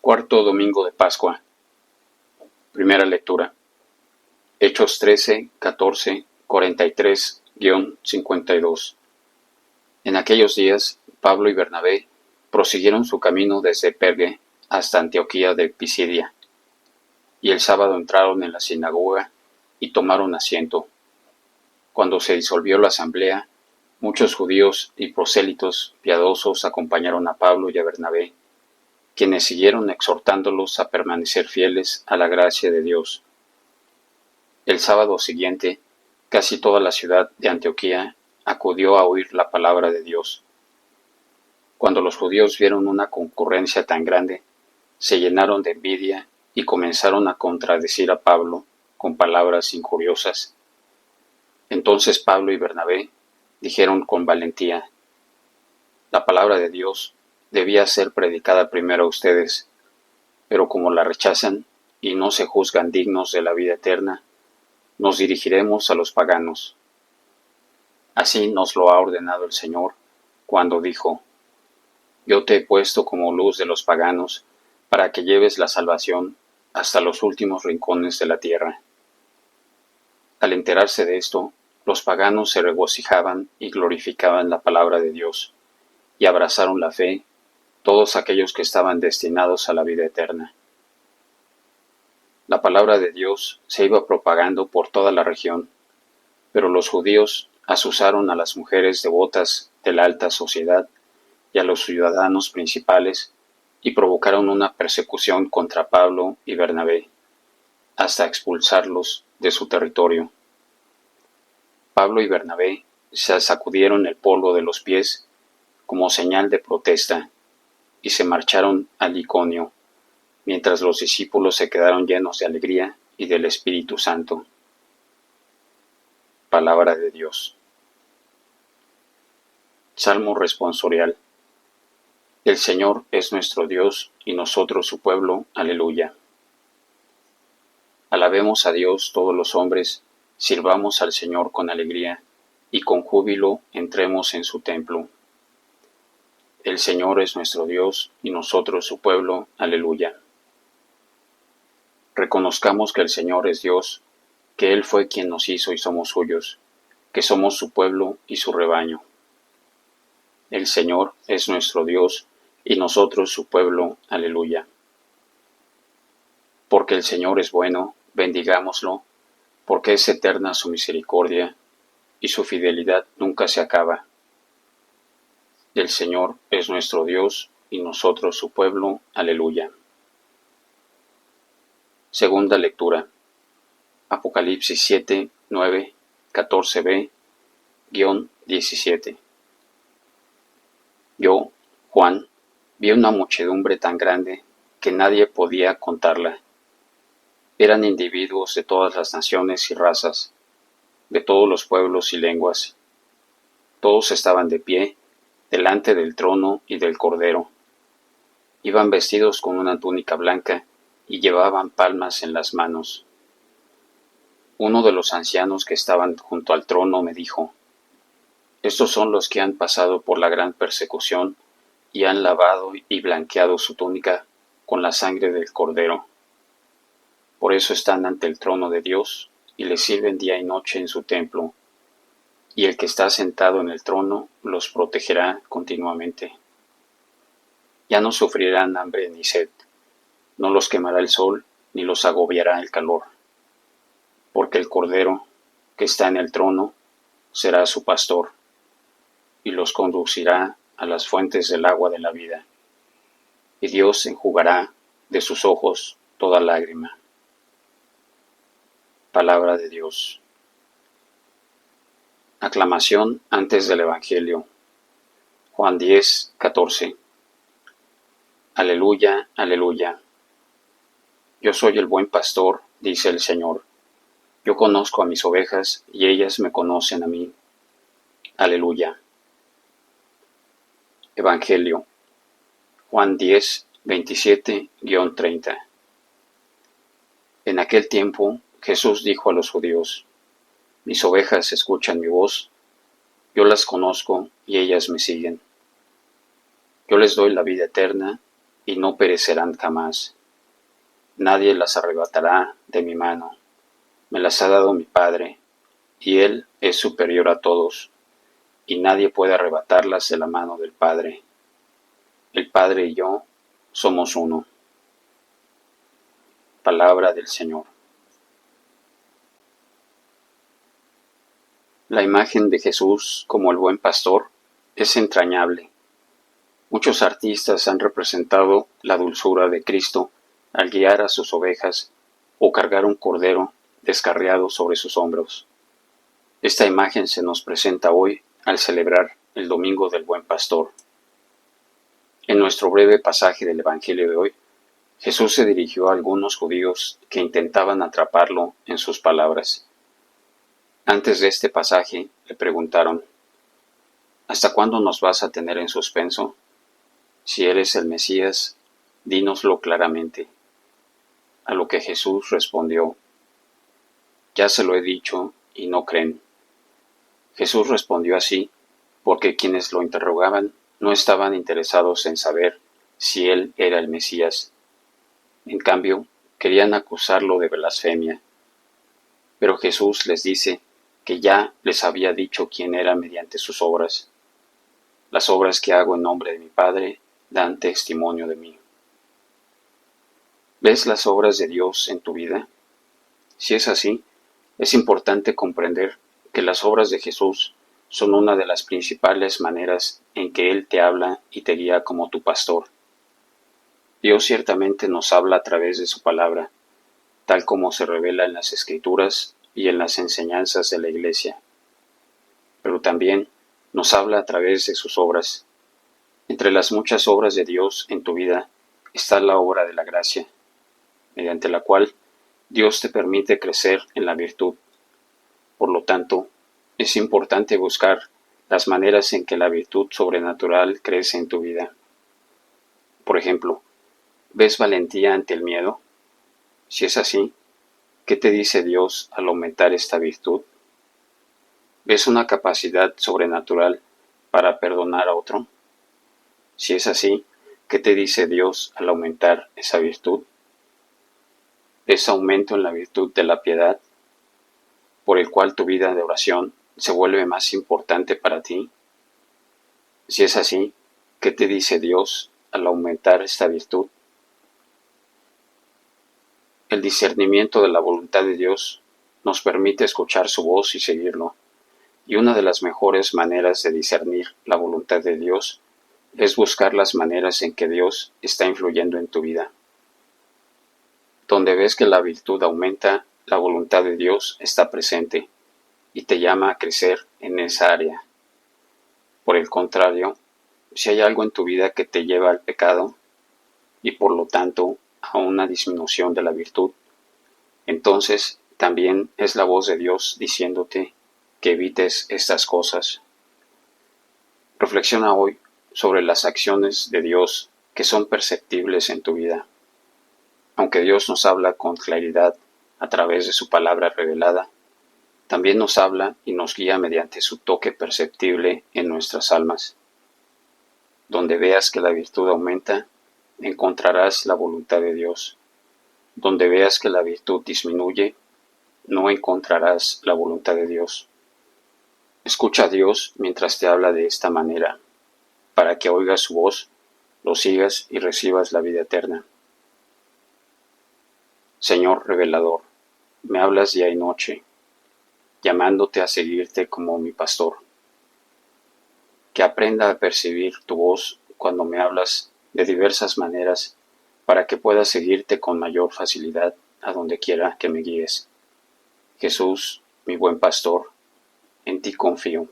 Cuarto domingo de Pascua. Primera lectura. Hechos 13, 14, 43-52. En aquellos días, Pablo y Bernabé prosiguieron su camino desde Perge hasta Antioquía de Pisidia, y el sábado entraron en la sinagoga y tomaron asiento. Cuando se disolvió la asamblea, muchos judíos y prosélitos piadosos acompañaron a Pablo y a Bernabé, quienes siguieron exhortándolos a permanecer fieles a la gracia de Dios. El sábado siguiente, casi toda la ciudad de Antioquía acudió a oír la palabra de Dios. Cuando los judíos vieron una concurrencia tan grande, se llenaron de envidia y comenzaron a contradecir a Pablo con palabras injuriosas. Entonces Pablo y Bernabé dijeron con valentía: la palabra de Dios debía ser predicada primero a ustedes, pero como la rechazan y no se juzgan dignos de la vida eterna, nos dirigiremos a los paganos. Así nos lo ha ordenado el Señor, cuando dijo: yo te he puesto como luz de los paganos, para que lleves la salvación hasta los últimos rincones de la tierra. Al enterarse de esto, los paganos se regocijaban y glorificaban la palabra de Dios, y abrazaron la fe todos aquellos que estaban destinados a la vida eterna. La palabra de Dios se iba propagando por toda la región, pero los judíos asusaron a las mujeres devotas de la alta sociedad y a los ciudadanos principales y provocaron una persecución contra Pablo y Bernabé, hasta expulsarlos de su territorio. Pablo y Bernabé se sacudieron el polvo de los pies como señal de protesta y se marcharon a Iconio, mientras los discípulos se quedaron llenos de alegría y del Espíritu Santo. Palabra de Dios. Salmo responsorial. El Señor es nuestro Dios y nosotros su pueblo. Aleluya. Alabemos a Dios todos los hombres, sirvamos al Señor con alegría y con júbilo entremos en su templo. El Señor es nuestro Dios y nosotros su pueblo. Aleluya. Reconozcamos que el Señor es Dios, que Él fue quien nos hizo y somos suyos, que somos su pueblo y su rebaño. El Señor es nuestro Dios y nosotros su pueblo. Aleluya. Porque el Señor es bueno, bendigámoslo, porque es eterna su misericordia y su fidelidad nunca se acaba. El Señor es nuestro Dios y nosotros su pueblo. Aleluya. Segunda lectura. Apocalipsis 7, 9, 14b-17. Yo, Juan, vi una muchedumbre tan grande que nadie podía contarla. Eran individuos de todas las naciones y razas, de todos los pueblos y lenguas. Todos estaban de pie delante del trono y del Cordero. Iban vestidos con una túnica blanca y llevaban palmas en las manos. Uno de los ancianos que estaban junto al trono me dijo: estos son los que han pasado por la gran persecución y han lavado y blanqueado su túnica con la sangre del Cordero. Por eso están ante el trono de Dios y le sirven día y noche en su templo, y el que está sentado en el trono los protegerá continuamente. Ya no sufrirán hambre ni sed, no los quemará el sol ni los agobiará el calor, porque el Cordero que está en el trono será su pastor, y los conducirá a las fuentes del agua de la vida, y Dios enjugará de sus ojos toda lágrima. Palabra de Dios. Aclamación antes del Evangelio. Juan 10, 14. Aleluya, aleluya. Yo soy el buen pastor, dice el Señor. Yo conozco a mis ovejas y ellas me conocen a mí. Aleluya. Evangelio. Juan 10, 27-30. En aquel tiempo Jesús dijo a los judíos: mis ovejas escuchan mi voz, yo las conozco y ellas me siguen. Yo les doy la vida eterna y no perecerán jamás. Nadie las arrebatará de mi mano. Me las ha dado mi Padre, y Él es superior a todos, y nadie puede arrebatarlas de la mano del Padre. El Padre y yo somos uno. Palabra del Señor. La imagen de Jesús como el buen pastor es entrañable. Muchos artistas han representado la dulzura de Cristo al guiar a sus ovejas o cargar un cordero descarriado sobre sus hombros. Esta imagen se nos presenta hoy al celebrar el Domingo del Buen Pastor. En nuestro breve pasaje del Evangelio de hoy, Jesús se dirigió a algunos judíos que intentaban atraparlo en sus palabras. Antes de este pasaje le preguntaron: ¿hasta cuándo nos vas a tener en suspenso? Si eres el Mesías, dínoslo claramente. A lo que Jesús respondió: ya se lo he dicho y no creen. Jesús respondió así porque quienes lo interrogaban no estaban interesados en saber si él era el Mesías. En cambio, querían acusarlo de blasfemia. Pero Jesús les dice que ya les había dicho quién era mediante sus obras. Las obras que hago en nombre de mi Padre dan testimonio de mí. ¿Ves las obras de Dios en tu vida? Si es así, es importante comprender que las obras de Jesús son una de las principales maneras en que Él te habla y te guía como tu pastor. Dios ciertamente nos habla a través de su palabra, tal como se revela en las Escrituras y en las enseñanzas de la Iglesia. Pero también nos habla a través de sus obras. Entre las muchas obras de Dios en tu vida está la obra de la gracia, mediante la cual Dios te permite crecer en la virtud. Por lo tanto, es importante buscar las maneras en que la virtud sobrenatural crece en tu vida. Por ejemplo, ¿ves valentía ante el miedo? Si es así, ¿qué te dice Dios al aumentar esta virtud? ¿Ves una capacidad sobrenatural para perdonar a otro? Si es así, ¿qué te dice Dios al aumentar esa virtud? ¿Ves aumento en la virtud de la piedad, por el cual tu vida de oración se vuelve más importante para ti? Si es así, ¿qué te dice Dios al aumentar esta virtud? El discernimiento de la voluntad de Dios nos permite escuchar su voz y seguirlo, y una de las mejores maneras de discernir la voluntad de Dios es buscar las maneras en que Dios está influyendo en tu vida. Donde ves que la virtud aumenta, la voluntad de Dios está presente y te llama a crecer en esa área. Por el contrario, si hay algo en tu vida que te lleva al pecado y por lo tanto a una disminución de la virtud, entonces también es la voz de Dios diciéndote que evites estas cosas. Reflexiona hoy sobre las acciones de Dios que son perceptibles en tu vida. Aunque Dios nos habla con claridad a través de su palabra revelada, también nos habla y nos guía mediante su toque perceptible en nuestras almas. Donde veas que la virtud aumenta, encontrarás la voluntad de Dios. Donde veas que la virtud disminuye, no encontrarás la voluntad de Dios. Escucha a Dios mientras te habla de esta manera, para que oigas su voz, lo sigas y recibas la vida eterna. Señor revelador, me hablas día y noche, llamándote a seguirte como mi pastor. Que aprenda a percibir tu voz cuando me hablas de diversas maneras para que pueda seguirte con mayor facilidad a donde quiera que me guíes. Jesús, mi buen pastor, en ti confío.